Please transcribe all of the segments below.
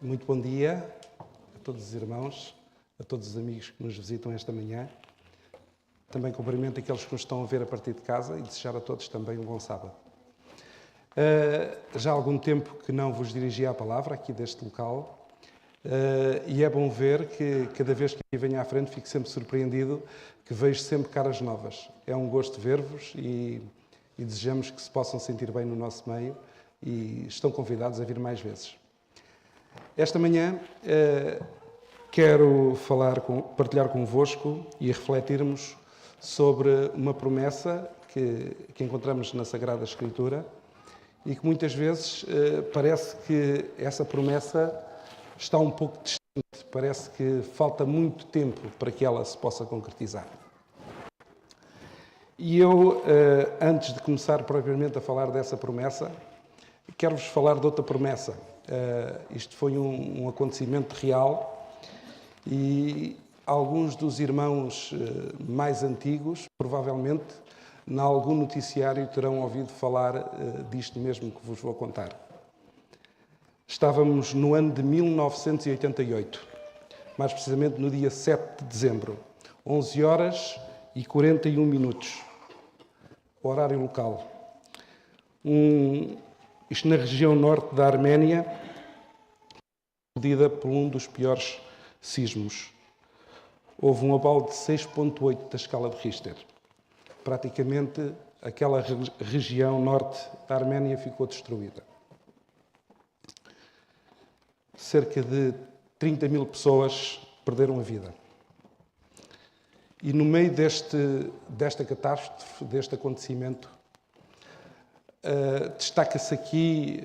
Muito bom dia a todos os irmãos, a todos os amigos que nos visitam esta manhã. Também cumprimento aqueles que nos estão a ver a partir de casa e desejar a todos também um bom sábado. Já há algum tempo que não vos dirigia a palavra aqui deste local e é bom ver que cada vez que venho à frente fico sempre surpreendido, que vejo sempre caras novas. É um gosto ver-vos e desejamos que se possam sentir bem no nosso meio e estão convidados a vir mais vezes. Esta manhã quero partilhar convosco e refletirmos sobre uma promessa que encontramos na Sagrada Escritura e que muitas vezes parece que essa promessa está um pouco distante, parece que falta muito tempo para que ela se possa concretizar. E eu, antes de começar propriamente a falar dessa promessa, quero-vos falar de outra promessa. Isto foi um acontecimento real e alguns dos irmãos mais antigos, provavelmente, em algum noticiário terão ouvido falar disto mesmo que vos vou contar. Estávamos no ano de 1988, mais precisamente no dia 7 de dezembro, 11 horas e 41 minutos, horário local. Isto na região norte da Arménia, medida por um dos piores sismos. Houve um abalo de 6,8 da escala de Richter. Praticamente aquela região norte da Arménia ficou destruída. Cerca de 30 mil pessoas perderam a vida. E no meio desta catástrofe, deste acontecimento, destaca-se aqui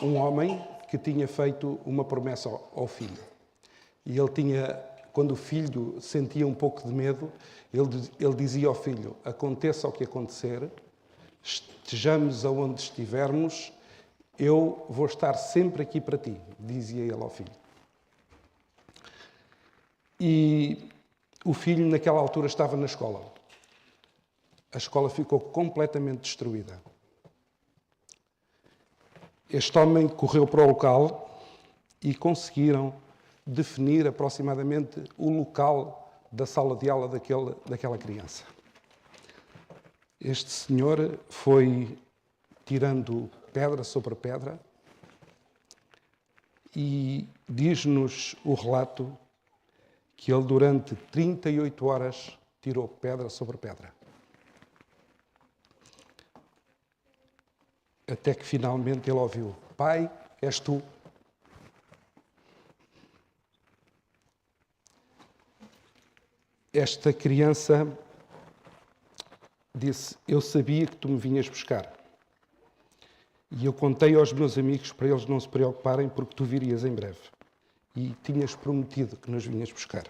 um homem que tinha feito uma promessa ao filho. E ele tinha, quando o filho sentia um pouco de medo, ele dizia ao filho: aconteça o que acontecer, estejamos aonde estivermos, eu vou estar sempre aqui para ti, dizia ele ao filho. E o filho, naquela altura, estava na escola. A escola ficou completamente destruída. Este homem correu para o local e conseguiram definir aproximadamente o local da sala de aula daquela criança. Este senhor foi tirando pedra sobre pedra e diz-nos o relato que ele durante 38 horas tirou pedra sobre pedra. Até que finalmente ele ouviu: Pai, és tu. Esta criança disse: eu sabia que tu me vinhas buscar. E eu contei aos meus amigos para eles não se preocuparem porque tu virias em breve. E tinhas prometido que nos vinhas buscar.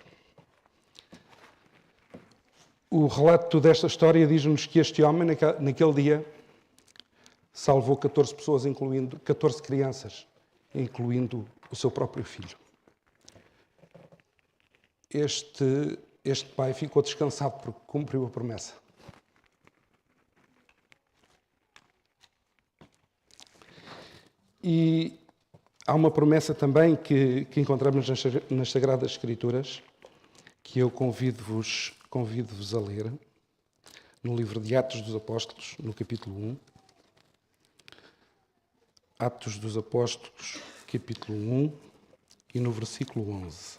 O relato desta história diz-nos que este homem, naquele dia, salvou 14 pessoas, 14 crianças, incluindo o seu próprio filho. Este pai ficou descansado porque cumpriu a promessa. E há uma promessa também que encontramos nas Sagradas Escrituras, que eu convido-vos a ler, no livro de Atos dos Apóstolos, no capítulo 1. Atos dos Apóstolos, capítulo 1, e no versículo 11.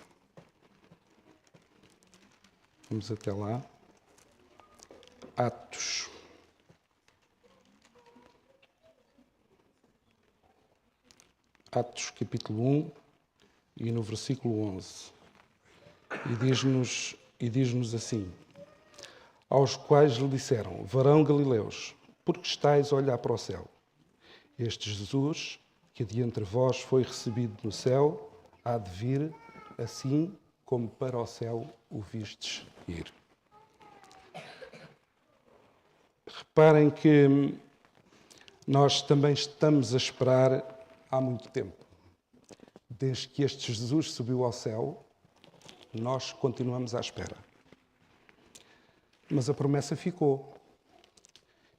Vamos até lá. Atos. Atos, capítulo 1, e no versículo 11. E diz-nos assim: aos quais lhe disseram: varão Galileus, por que estáis a olhar para o céu? Este Jesus, que de entre vós foi recebido no céu, há de vir, assim como para o céu o vistes ir. Reparem que nós também estamos a esperar há muito tempo. Desde que este Jesus subiu ao céu, nós continuamos à espera. Mas a promessa ficou.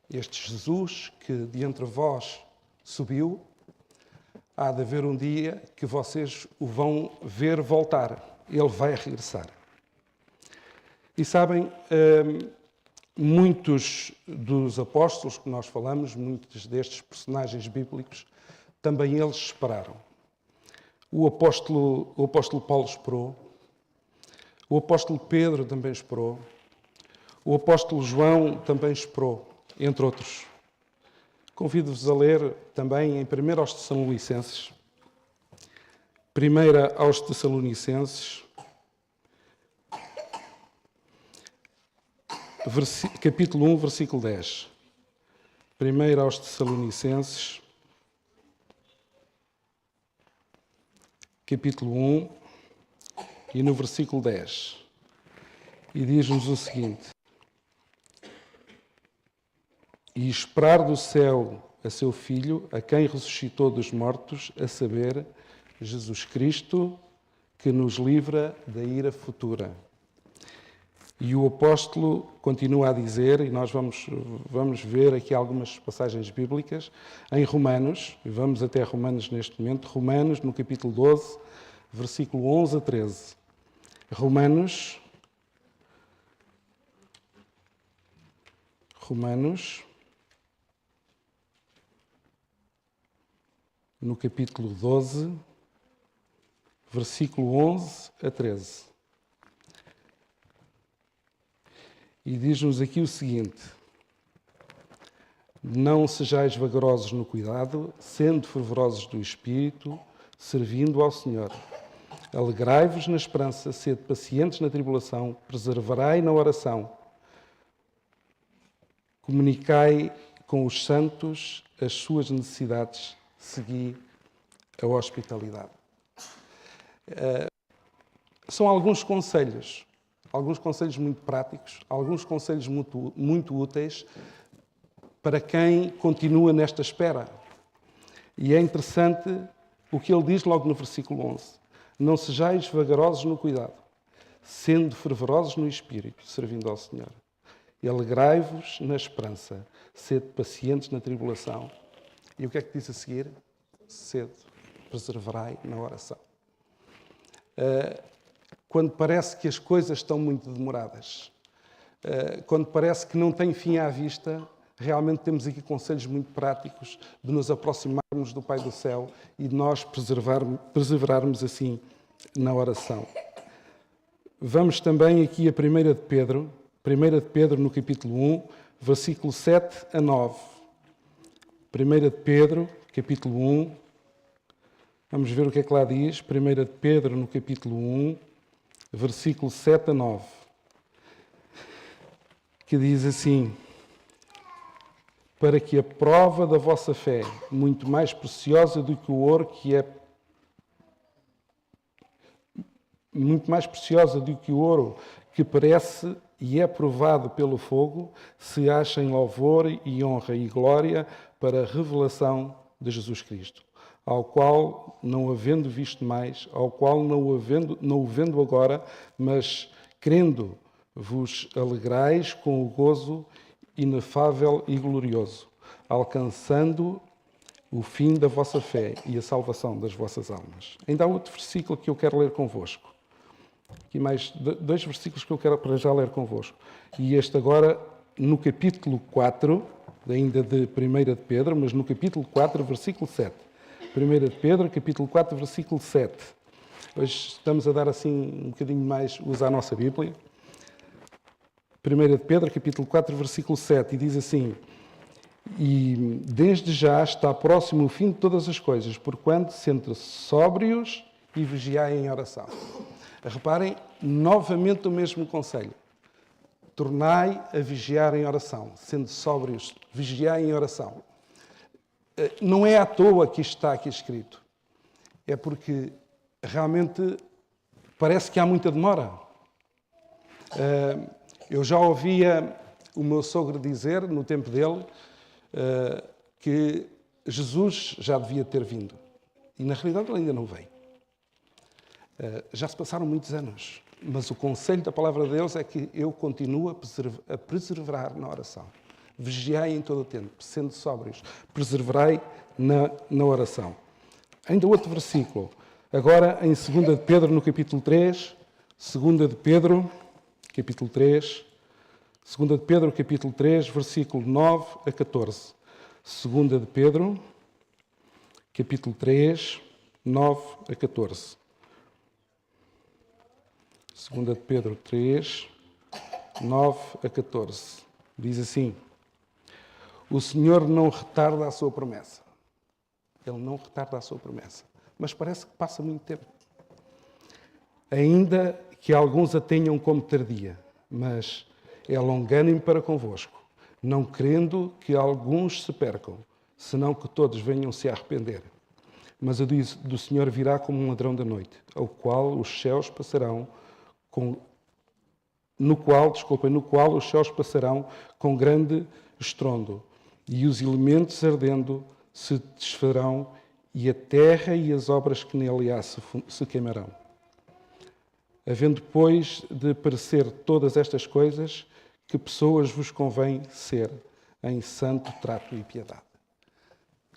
Este Jesus que de entre vós subiu, há de haver um dia que vocês o vão ver voltar. Ele vai regressar. E sabem, muitos dos apóstolos que nós falamos, muitos destes personagens bíblicos, também eles esperaram. O apóstolo Paulo esperou, o apóstolo Pedro também esperou, o apóstolo João também esperou, entre outros. Convido-vos a ler também em 1 aos Tessalonicenses, 1 aos Tessalonicenses, capítulo 1, versículo 10. 1 aos Tessalonicenses, capítulo 1, e no versículo 10. E diz-nos o seguinte: e esperar do céu a seu Filho, a quem ressuscitou dos mortos, a saber, Jesus Cristo, que nos livra da ira futura. E o apóstolo continua a dizer, e nós vamos ver aqui algumas passagens bíblicas, em Romanos, e vamos até Romanos neste momento, Romanos, no capítulo 12, versículo 11 a 13. Romanos, no capítulo 12, versículo 11 a 13. E diz-nos aqui o seguinte: não sejais vagarosos no cuidado, sendo fervorosos do Espírito, servindo ao Senhor. Alegrai-vos na esperança, sede pacientes na tribulação, perseverai na oração. Comunicai com os santos as suas necessidades, segui a hospitalidade. São alguns conselhos muito práticos, alguns conselhos muito úteis para quem continua nesta espera. E é interessante o que ele diz logo no versículo 11. Não sejais vagarosos no cuidado, sendo fervorosos no Espírito, servindo ao Senhor. E alegrai-vos na esperança, sede pacientes na tribulação. E o que é que diz a seguir? Sede, perseverai na oração. Quando parece que as coisas estão muito demoradas, quando parece que não tem fim à vista, realmente temos aqui conselhos muito práticos de nos aproximarmos do Pai do Céu e de nós perseverarmos assim na oração. Vamos também aqui a 1 de Pedro no capítulo 1, versículo 7 a 9. 1 de Pedro, capítulo 1, vamos ver o que é que lá diz. 1 de Pedro no capítulo 1, versículo 7 a 9, que diz assim: para que a prova da vossa fé, muito mais preciosa do que o ouro que parece e é provado pelo fogo, se acha em louvor e honra e glória para a revelação de Jesus Cristo, ao qual, não havendo visto mais, ao qual não o vendo agora, mas crendo, vos alegrais com o gozo inefável e glorioso, alcançando o fim da vossa fé e a salvação das vossas almas. Ainda há outro versículo que eu quero ler convosco. Aqui mais 2 versículos que eu quero para já ler convosco. E este agora, no capítulo 4, ainda de 1 de Pedro, mas no capítulo 4, versículo 7. 1 de Pedro, capítulo 4, versículo 7. Hoje estamos a dar assim um bocadinho mais uso à nossa Bíblia. 1 de Pedro, capítulo 4, versículo 7, e diz assim: e desde já está próximo o fim de todas as coisas, porquanto sendo sóbrios e vigiai em oração. Reparem, novamente o mesmo conselho. Tornai a vigiar em oração, sendo sóbrios, vigiai em oração. Não é à toa que isto está aqui escrito. É porque realmente parece que há muita demora. Eu já ouvia o meu sogro dizer, no tempo dele, que Jesus já devia ter vindo. E na realidade ele ainda não veio. Já se passaram muitos anos, mas o conselho da palavra de Deus é que eu continuo a perseverar na oração. Vigiai em todo o tempo, sendo sóbrios. Perseverai na oração. Ainda outro versículo. Agora em 2 de Pedro, no capítulo 3. 2 de Pedro, capítulo 3. 2 de Pedro, capítulo 3, versículo 9 a 14. 2 de Pedro, capítulo 3, 9 a 14. 2 de Pedro 3, 9 a 14. Diz assim: o Senhor não retarda a sua promessa. Ele não retarda a sua promessa. Mas parece que passa muito tempo. Ainda que alguns a tenham como tardia, mas é longânimo para convosco, não querendo que alguns se percam, senão que todos venham se arrepender. Mas a do Senhor virá como um ladrão da noite, no qual os céus passarão com grande estrondo, e os elementos ardendo se desfarão, e a terra e as obras que nele há se queimarão. Havendo, pois, de parecer todas estas coisas, que pessoas vos convém ser em santo trato e piedade.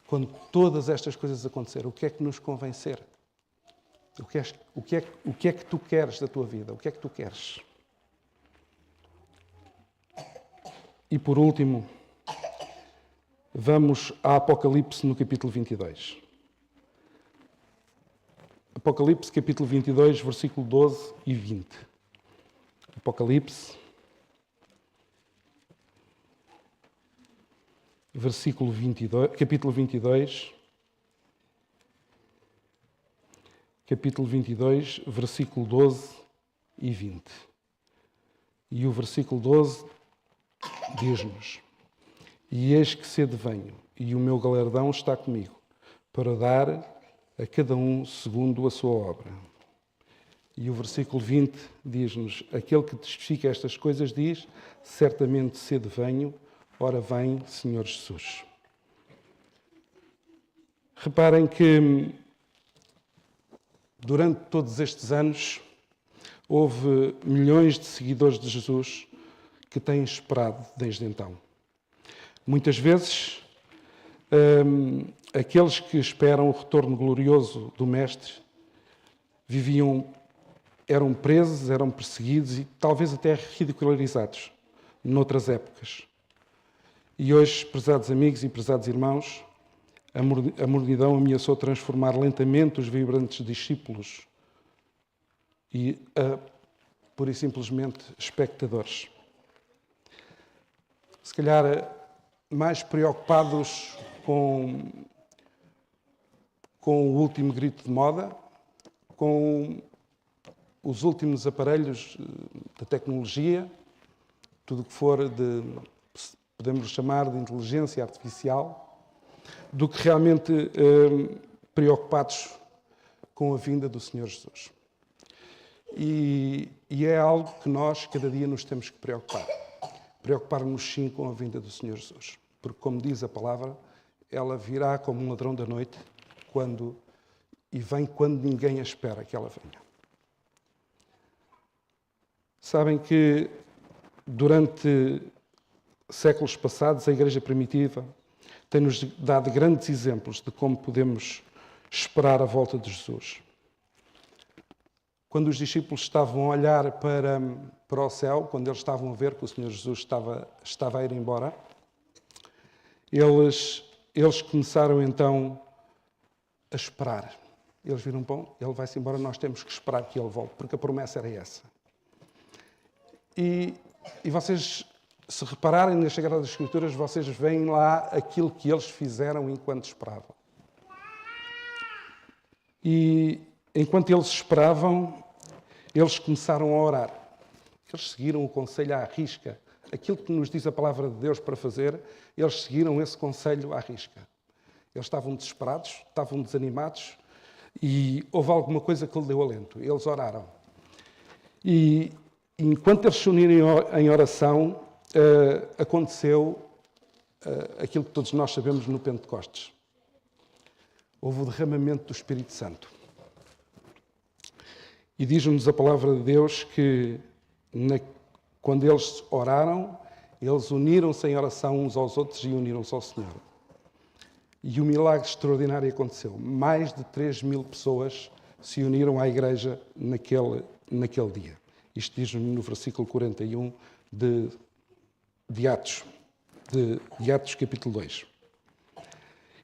Quando todas estas coisas acontecerem, o que é que nos convém ser? O que é que tu queres da tua vida? O que é que tu queres? E por último, vamos a Apocalipse no capítulo 22. Apocalipse, capítulo 22, versículo 12 e 20. Apocalipse, capítulo 22, versículo 12 e 20. E o versículo 12 diz-nos: e eis que cedo venho, e o meu galardão está comigo, para dar a cada um segundo a sua obra. E o versículo 20 diz-nos: aquele que testifica estas coisas diz: certamente cedo venho, ora vem, Senhor Jesus. Reparem que durante todos estes anos houve milhões de seguidores de Jesus que têm esperado desde então. Muitas vezes, aqueles que esperam o retorno glorioso do Mestre eram presos, eram perseguidos e talvez até ridicularizados noutras épocas. E hoje, prezados amigos e prezados irmãos, a multidão ameaçou transformar lentamente os vibrantes discípulos pura e simplesmente espectadores. Se calhar mais preocupados com o último grito de moda, com os últimos aparelhos da tecnologia, tudo o que for podemos chamar de inteligência artificial, do que realmente preocupados com a vinda do Senhor Jesus. E é algo que nós, cada dia, nos temos que preocupar. Preocupar-nos, sim, com a vinda do Senhor Jesus. Porque, como diz a palavra, ela virá como um ladrão da noite e vem quando ninguém a espera que ela venha. Sabem que, durante séculos passados, a Igreja Primitiva tem-nos dado grandes exemplos de como podemos esperar a volta de Jesus. Quando os discípulos estavam a olhar para o céu, quando eles estavam a ver que o Senhor Jesus estava a ir embora, eles começaram então a esperar. Eles viram: bom, ele vai-se embora, nós temos que esperar que ele volte, porque a promessa era essa. E vocês, se repararem nas Sagradas Escrituras, vocês veem lá aquilo que eles fizeram enquanto esperavam. E enquanto eles esperavam, eles começaram a orar. Eles seguiram o conselho à risca. Aquilo que nos diz a palavra de Deus para fazer, eles seguiram esse conselho à risca. Eles estavam desesperados, estavam desanimados e houve alguma coisa que lhe deu alento. Eles oraram. E enquanto eles se uniram em oração, aconteceu aquilo que todos nós sabemos no Pentecostes. Houve o derramamento do Espírito Santo. E diz-nos a palavra de Deus que quando eles oraram, eles uniram-se em oração uns aos outros e uniram-se ao Senhor. E o milagre extraordinário aconteceu. Mais de 3.000 pessoas se uniram à igreja naquele dia. Isto diz-nos no versículo 41 de Atos capítulo 2.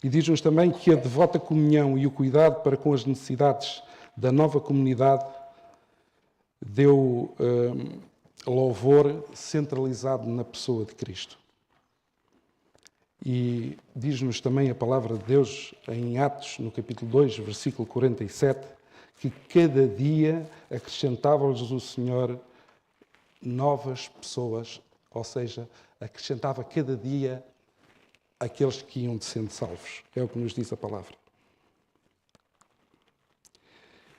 E diz-nos também que a devota comunhão e o cuidado para com as necessidades da nova comunidade deu louvor centralizado na pessoa de Cristo. E diz-nos também a palavra de Deus em Atos, no capítulo 2, versículo 47, que cada dia acrescentava-lhes o Senhor novas pessoas, ou seja, acrescentava cada dia aqueles que iam sendo salvos. É o que nos diz a palavra.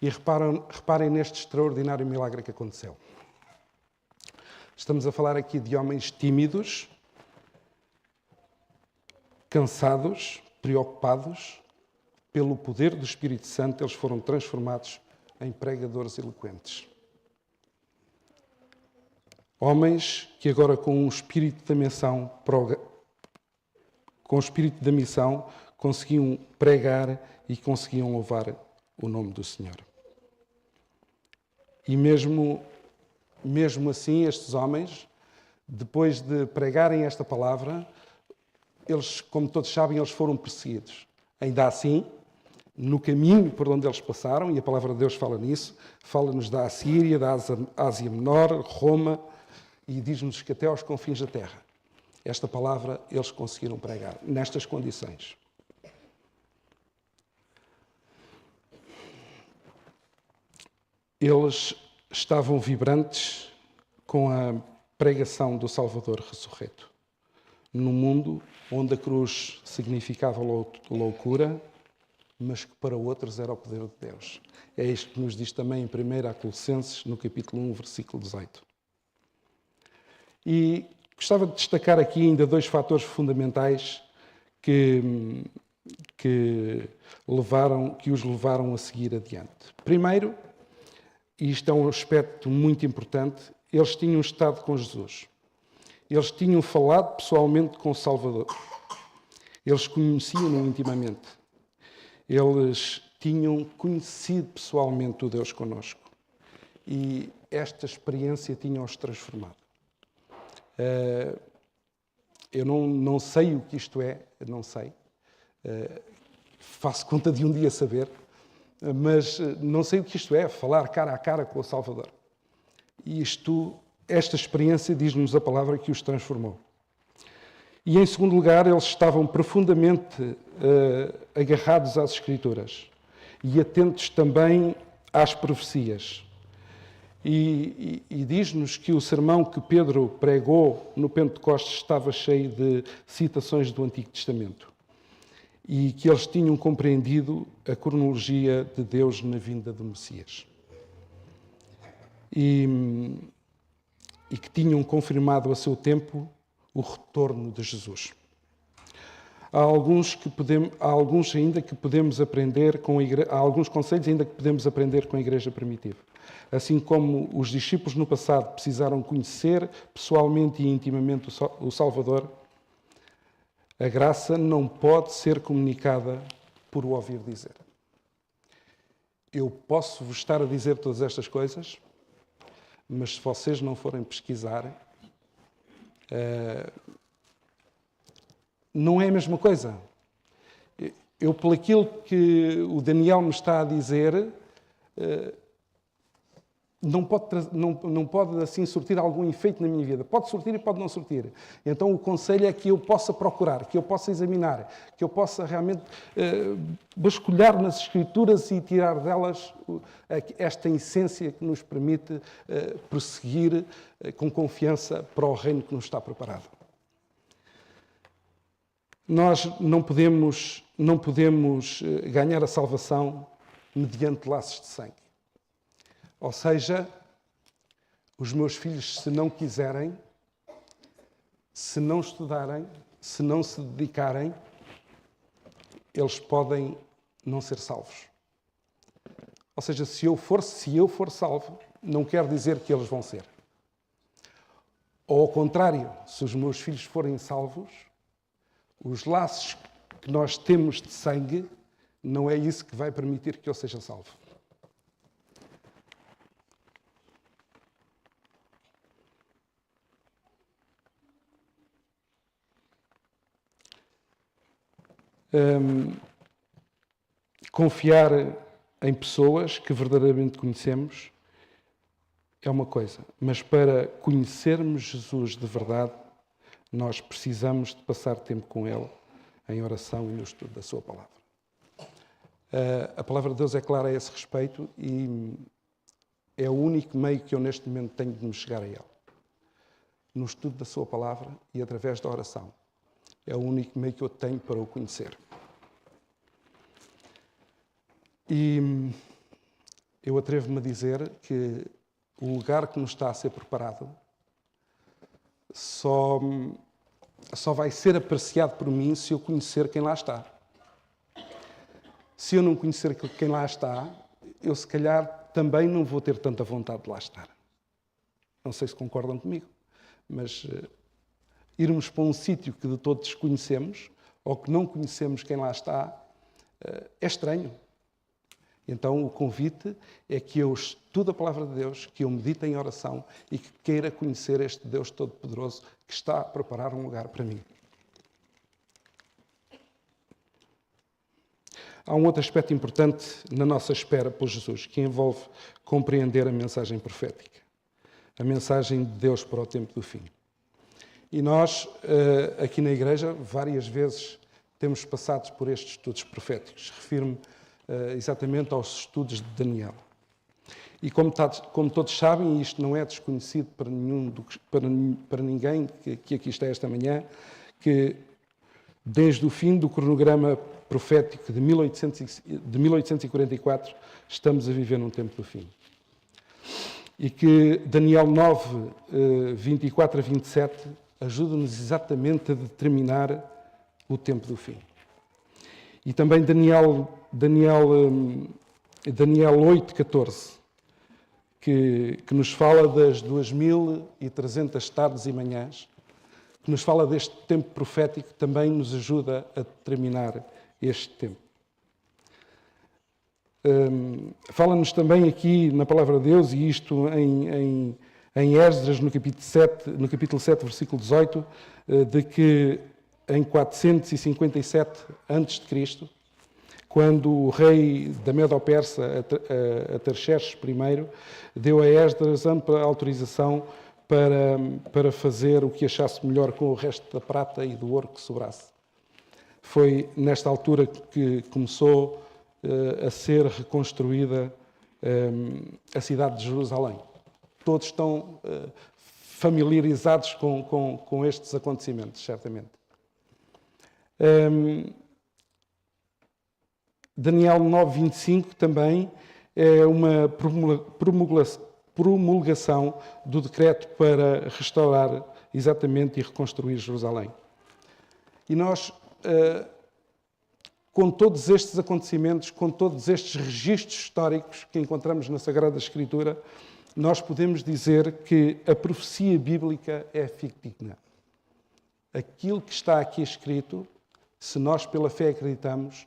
E reparem neste extraordinário milagre que aconteceu. Estamos a falar aqui de homens tímidos, cansados, preocupados. Pelo poder do Espírito Santo, eles foram transformados em pregadores eloquentes. Homens que agora, com o espírito da missão, conseguiam pregar e conseguiam louvar o nome do Senhor. E mesmo assim, estes homens, depois de pregarem esta palavra, eles, como todos sabem, eles foram perseguidos. Ainda assim, no caminho por onde eles passaram, e a palavra de Deus fala nisso, fala-nos da Assíria, da Ásia Menor, Roma, e diz-nos que até aos confins da terra, esta palavra eles conseguiram pregar, nestas condições. Eles estavam vibrantes com a pregação do Salvador ressurreto, num mundo onde a cruz significava loucura, mas que para outros era o poder de Deus. É isto que nos diz também em 1 Colossenses, no capítulo 1, versículo 18. E gostava de destacar aqui ainda dois fatores fundamentais que os levaram a seguir adiante. Primeiro, e isto é um aspecto muito importante, eles tinham estado com Jesus. Eles tinham falado pessoalmente com o Salvador. Eles conheciam-no intimamente. Eles tinham conhecido pessoalmente o Deus conosco. E esta experiência tinha-os transformado. Eu não sei o que isto é, não sei. Faço conta de um dia saber, mas não sei o que isto é, falar cara a cara com o Salvador. E esta experiência diz-nos a palavra que os transformou. E, em segundo lugar, eles estavam profundamente agarrados às Escrituras e atentos também às profecias. E diz-nos que o sermão que Pedro pregou no Pentecostes estava cheio de citações do Antigo Testamento e que eles tinham compreendido a cronologia de Deus na vinda do Messias. E que tinham confirmado a seu tempo o retorno de Jesus. Há alguns conselhos ainda que podemos aprender com a Igreja primitiva. Assim como os discípulos no passado precisaram conhecer pessoalmente e intimamente o Salvador, a graça não pode ser comunicada por o ouvir dizer. Eu posso vos estar a dizer todas estas coisas, mas se vocês não forem pesquisar, não é a mesma coisa. Eu, por aquilo que o Daniel me está a dizer, não pode assim surtir algum efeito na minha vida. Pode surtir e pode não surtir. Então o conselho é que eu possa procurar, que eu possa examinar, que eu possa realmente vasculhar nas Escrituras e tirar delas esta essência que nos permite prosseguir com confiança para o reino que nos está preparado. Nós não podemos ganhar a salvação mediante laços de sangue. Ou seja, os meus filhos, se não quiserem, se não estudarem, se não se dedicarem, eles podem não ser salvos. Ou seja, se eu for salvo, não quer dizer que eles vão ser. Ou ao contrário, se os meus filhos forem salvos, os laços que nós temos de sangue, não é isso que vai permitir que ele seja salvo. Confiar em pessoas que verdadeiramente conhecemos é uma coisa, mas para conhecermos Jesus de verdade, nós precisamos de passar tempo com Ele em oração e no estudo da Sua Palavra. A Palavra de Deus é clara a esse respeito e é o único meio que eu neste momento tenho de me chegar a Ele. No estudo da Sua Palavra e através da oração. É o único meio que eu tenho para o conhecer. E eu atrevo-me a dizer que o lugar que nos está a ser preparado só vai ser apreciado por mim se eu conhecer quem lá está. Se eu não conhecer quem lá está, eu se calhar também não vou ter tanta vontade de lá estar. Não sei se concordam comigo, mas irmos para um sítio que de todos desconhecemos ou que não conhecemos quem lá está é estranho. Então o convite é que eu estude a Palavra de Deus, que eu medite em oração e que queira conhecer este Deus Todo-Poderoso que está a preparar um lugar para mim. Há um outro aspecto importante na nossa espera por Jesus, que envolve compreender a mensagem profética, a mensagem de Deus para o tempo do fim. E nós, aqui na Igreja, várias vezes temos passado por estes estudos proféticos. Refiro-me exatamente aos estudos de Daniel. E como todos sabem, e isto não é desconhecido para ninguém que aqui está esta manhã, que desde o fim do cronograma profético de 1844 estamos a viver num tempo do fim. E que Daniel 9, 24 a 27 ajuda-nos exatamente a determinar o tempo do fim. E também Daniel 8, 14, que nos fala das 2300 tardes e manhãs, que nos fala deste tempo profético, também nos ajuda a determinar este tempo. Fala-nos também aqui na Palavra de Deus, e isto em Esdras, no capítulo 7, versículo 18, de que em 457 a.C., quando o rei da Medo-Persa, Atarxerxes I, deu a Esdras ampla autorização para fazer o que achasse melhor com o resto da prata e do ouro que sobrasse. Foi nesta altura que começou a ser reconstruída a cidade de Jerusalém. Todos estão familiarizados com estes acontecimentos, certamente. Daniel 9:25 também é uma promulgação do decreto para restaurar exatamente e reconstruir Jerusalém. E nós, com todos estes acontecimentos, com todos estes registros históricos que encontramos na Sagrada Escritura, nós podemos dizer que a profecia bíblica é fidedigna. Aquilo que está aqui escrito, se nós pela fé acreditamos,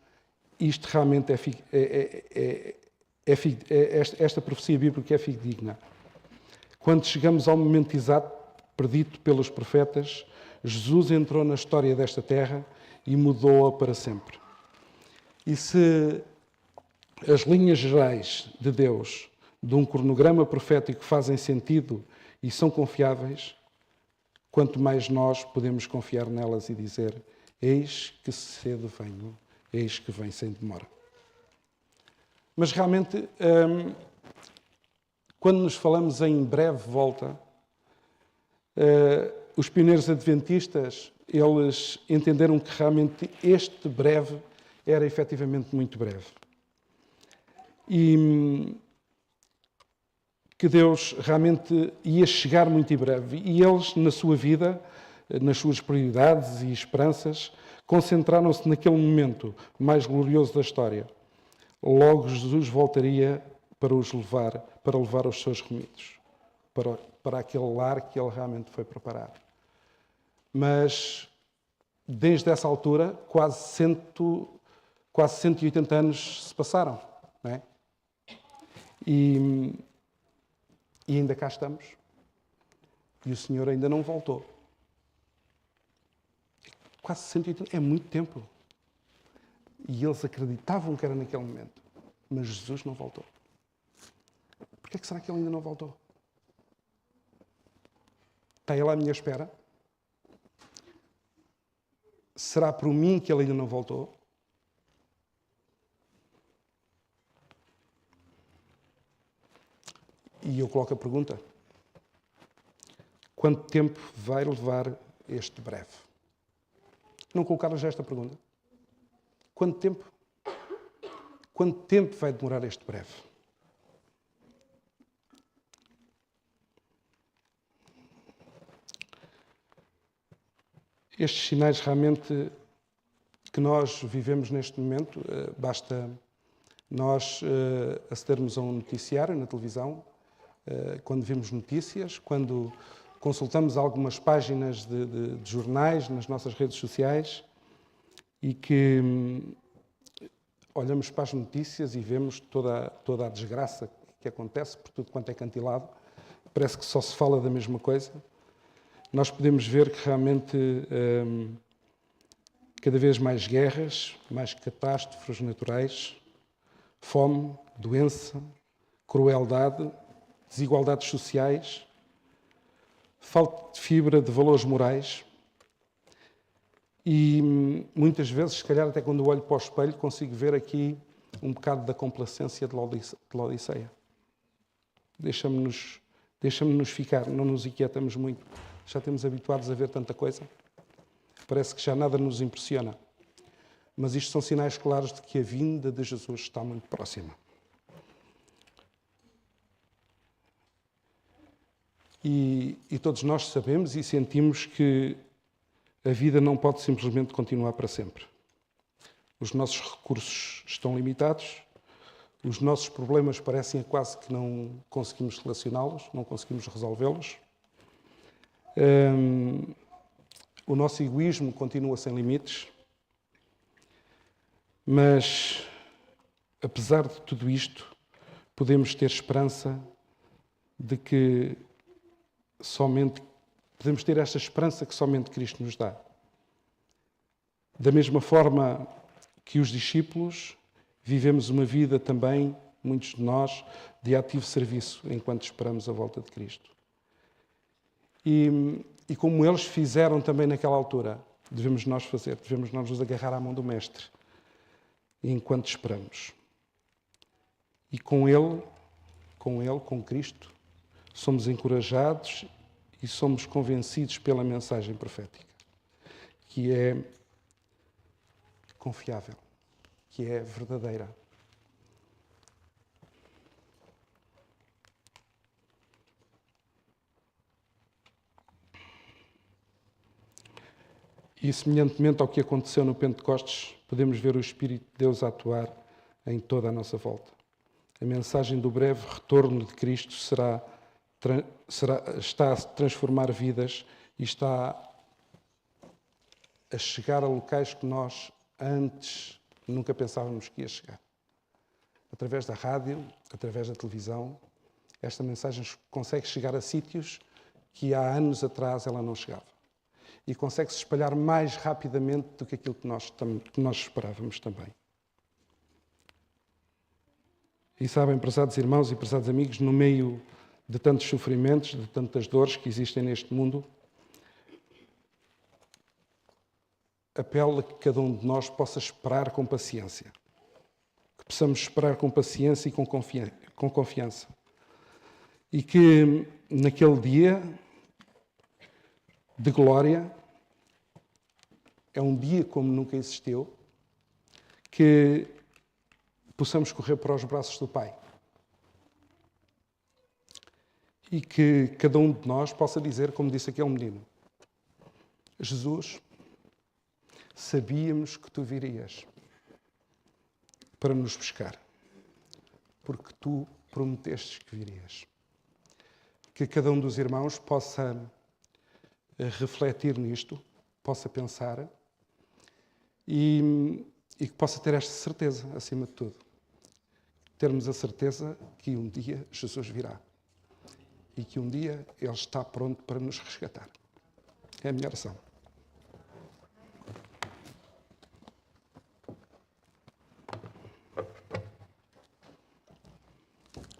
isto realmente esta profecia bíblica é fidedigna. Quando chegamos ao momento exato, predito pelos profetas, Jesus entrou na história desta terra e mudou-a para sempre. E se as linhas gerais de Deus, de um cronograma profético, fazem sentido e são confiáveis, quanto mais nós podemos confiar nelas e dizer: eis que cedo venho, eis que vem sem demora. Mas realmente, quando nos falamos em breve volta, os pioneiros adventistas, eles entenderam que realmente este breve era efetivamente muito breve. E que Deus realmente ia chegar muito em breve. E eles, na sua vida, nas suas prioridades e esperanças, concentraram-se naquele momento mais glorioso da história. Logo Jesus voltaria para levar os seus remidos, para aquele lar que ele realmente foi preparar. Mas desde essa altura, quase 180 anos se passaram, não é? E ainda cá estamos. E o Senhor ainda não voltou. Quase 180, é muito tempo. E eles acreditavam que era naquele momento. Mas Jesus não voltou. Porquê é que será que ele ainda não voltou? Está ele à minha espera? Será por mim que ele ainda não voltou? E eu coloco a pergunta: quanto tempo vai levar este breve? Não colocaram já esta pergunta? Quanto tempo? Quanto tempo vai demorar este breve? Estes sinais realmente que nós vivemos neste momento, basta nós acedermos a um noticiário na televisão, quando vemos notícias, quando consultamos algumas páginas de jornais nas nossas redes sociais e que olhamos para as notícias e vemos toda a desgraça que acontece por tudo quanto é cantilado. Parece que só se fala da mesma coisa. Nós podemos ver que realmente cada vez mais guerras, mais catástrofes naturais, fome, doença, crueldade, desigualdades sociais, falta de fibra de valores morais e muitas vezes, se calhar até quando eu olho para o espelho, consigo ver aqui um bocado da complacência de Laodiceia. Deixa-me-nos ficar, não nos inquietamos muito. Já temos habituados a ver tanta coisa. Parece que já nada nos impressiona. Mas isto são sinais claros de que a vinda de Jesus está muito próxima. E todos nós sabemos e sentimos que a vida não pode simplesmente continuar para sempre. Os nossos recursos estão limitados, os nossos problemas parecem quase que não conseguimos relacioná-los, não conseguimos resolvê-los. O nosso egoísmo continua sem limites, mas, apesar de tudo isto, podemos ter esperança de que podemos ter esta esperança que somente Cristo nos dá. Da mesma forma que os discípulos, vivemos uma vida também, muitos de nós, de ativo serviço enquanto esperamos a volta de Cristo. E como eles fizeram também naquela altura, devemos nós fazer, devemos nós nos agarrar à mão do Mestre enquanto esperamos. E com Ele, com Cristo, somos encorajados e somos convencidos pela mensagem profética, que é confiável, que é verdadeira. E, semelhantemente ao que aconteceu no Pentecostes, podemos ver o Espírito de Deus a atuar em toda a nossa volta. A mensagem do breve retorno de Cristo está a transformar vidas e está a chegar a locais que nós antes nunca pensávamos que ia chegar. Através da rádio, através da televisão, esta mensagem consegue chegar a sítios que há anos atrás ela não chegava. E consegue se espalhar mais rapidamente do que aquilo que nós esperávamos também. E sabem, prezados irmãos e prezados amigos, no meio de tantos sofrimentos, de tantas dores que existem neste mundo, apelo a que cada um de nós possa esperar com paciência. Que possamos esperar com paciência e com confiança. E que naquele dia de glória, é um dia como nunca existiu, que possamos correr para os braços do Pai. E que cada um de nós possa dizer, como disse aquele menino: Jesus, sabíamos que tu virias para nos buscar, porque tu prometestes que virias. Que cada um dos irmãos possa refletir nisto, possa pensar e que possa ter esta certeza, acima de tudo. Termos a certeza que um dia Jesus virá e que um dia Ele está pronto para nos resgatar. É a minha oração.